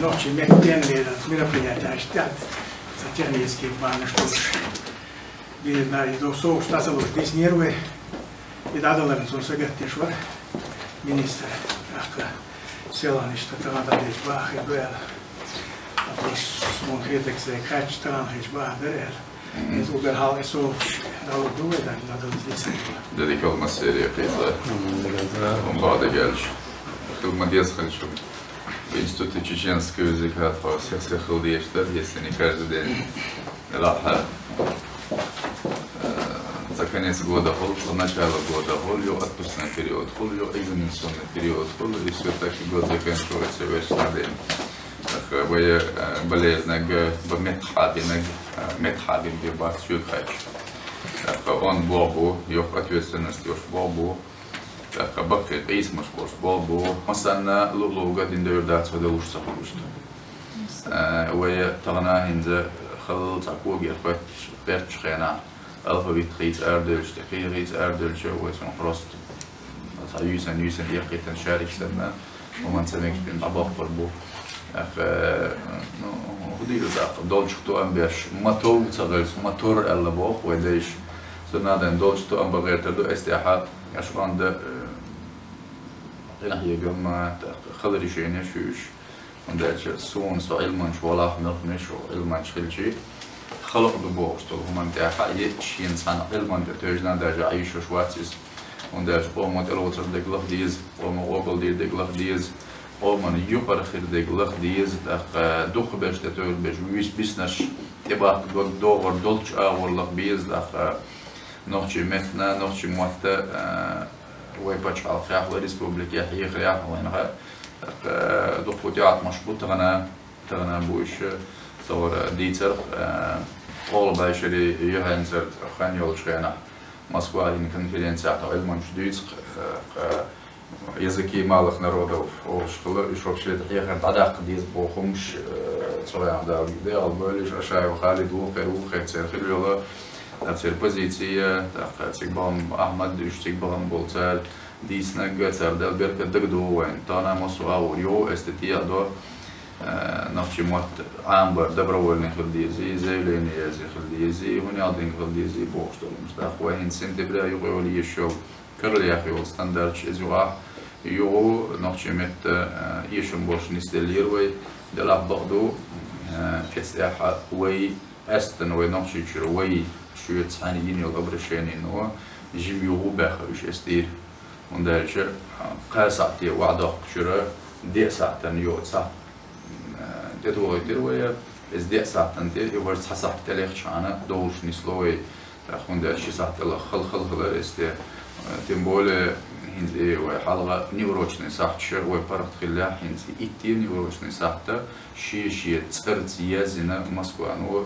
ночи мероприятия технические планы, что видно, и до соус стазовых здесь нервы, и дадаларын сон сагаттишвар, министр, селан, что там надо быть бах и был, вопрос мон хедексе, кач там хешбах дерел, из угорхал и соус, дало дуэ, да, надо здесь. Dedik olmaz seriye kıyıda. Bağda gelmiş. Хилмадес хочу. В институте чеченского языка по всех халдештар, если не каждый день. Раха. За конец года хол, за начало года хол, отпускной период хол, экзаменационный период хол, и все так и год заканчивается вечный день. Вы болезнь метхабин бибат сюкач. Он бобу, его ответственность уж бобу. Бакфи قيسمش бош бобу. مثلا لولو قاعدين ندير دات هذا وش صحوشته. ويا تغنا هنزا خل تعقوق يرفع بيرتش خينا. ألفا بيتخيت أردلش تخيريت أردلش ويسون خرست. يوسن يقيتن شارك سنة ومن سمعش بين أباق بربو. خديله ذاك دولش تو أمبيش موتور تغلس موتور ألا باق وديش. سنادن دولش تو أمبغير تدو استيحات. عشان ده هي جماعة خضري شيء نشوش وده سون سؤال منش ولا نقمش وعلم شيء خلق ببوش طول هم ده حقيقي شيء إنسان علم ده تجنا ده جايش وشواتيس وده قوم تلوتر دقلق ديز قوم قبل دير دقلق ديز قوم يقر خير دقلق ديز ده دخ بيش تقول بيش ويش بيسنش تبع دور دولش أول بيز ده نوچی متنا نوچی موته وی بچه خیال ریسپوبلیکی هی خیال وینها دکتریات مشبوط تغنا بوش صور دیتر قول باشری یهانزر خانیول شینا مسکوا این کنفرانسیات علمان شدیت языки малых народов о школе и шокшлет ехать адак диз бохумш цоя да идеал были шашай хали двухер ухер церхилёла Цер позиция, так цигбам Ахмад дюш цигбам болцер, диснег цер делберка дагдуэн, тана масуау йо эстетия до навчимот амбар добровольных хилдизи, заявление зи хилдизи, хунядин хилдизи бохштолм, что хуэн сентября юголи еще карлях его стандарт изюа, йо навчимет еще больше не стелируй, дела бахду, эстеха уэй эстен уэй навчичер уэй شوية ثانيين يلقبرشيني إنه يجيب يغوبه وش يستير وندرج قاسعتي وعدق شراء دي ساعتن يوت ساعت تدوغي تروي إز دي ساعتن تي يورس حسب تليخ شانا دوش نسلوي تأخون ده شي ساعت الله خل استي تنبول هنزي وحلقة نيوروشني ساعت شر وبرت خلاه هنزي إتي نيوروشني ساعت شي تسرد زيازنا مسكوانو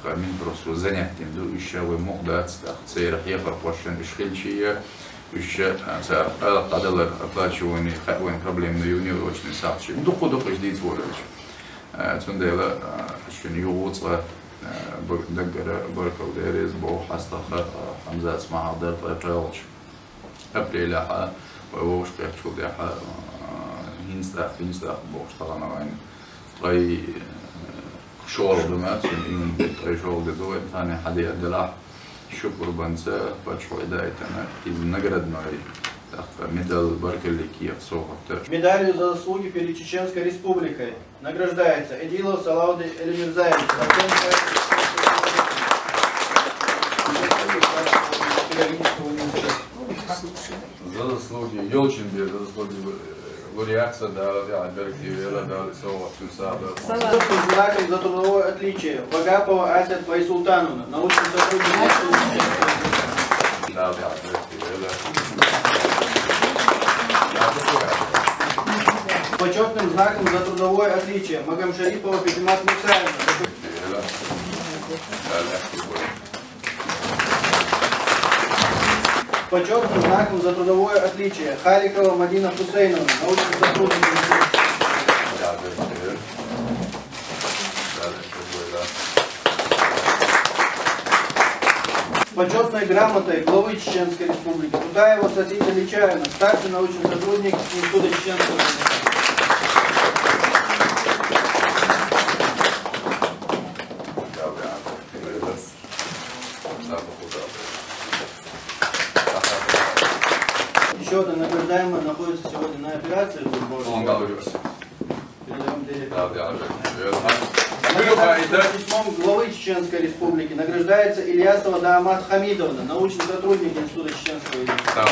من برسو занятием до еще вы могут цейр ехать пошен ишхильчие еще цейр قدر оплачивание хавен проблем на юниорочный садчи доходу ждить ворож цундела еще не уцла дагара баркал дерез бо хастаха хамзат смахадер патролч апреля ووش كيحشو ديها هينستا بوش طبعا طي شغل دمات من بيت أي شغل دوت ثاني حد يدلع شكر بنسى بتشو إدايتنا إذا نجرد معي медаль Баркелики от Сохота. Медалью за заслуги перед Чеченской Республикой награждается Эдилов Салауди Элимирзаевич. За заслуги Елчинбе, за заслуги лауреатца, да, Беркивела, да, Лисова, Тюсаба. Знаком за трудовое отличие Вагапова Асят Байсултановна, научный сотрудник. Да, Беркивела. Почетным знаком за трудовое отличие Магомшарипова Фатимат Мусаевна. Почетным знаком за трудовое отличие Халикова Мадина Хусейновна, научный сотрудник. Почетной грамотой главы Чеченской Республики Тутаева Сатита Личаевна, старший научный сотрудник Института Чеченского. Еще одна награждаемая находится сегодня на операции. Передаем директору. Письмом главы Чеченской Республики награждается Ильясова Даамат Хамидовна, научный сотрудник Института чеченского языка.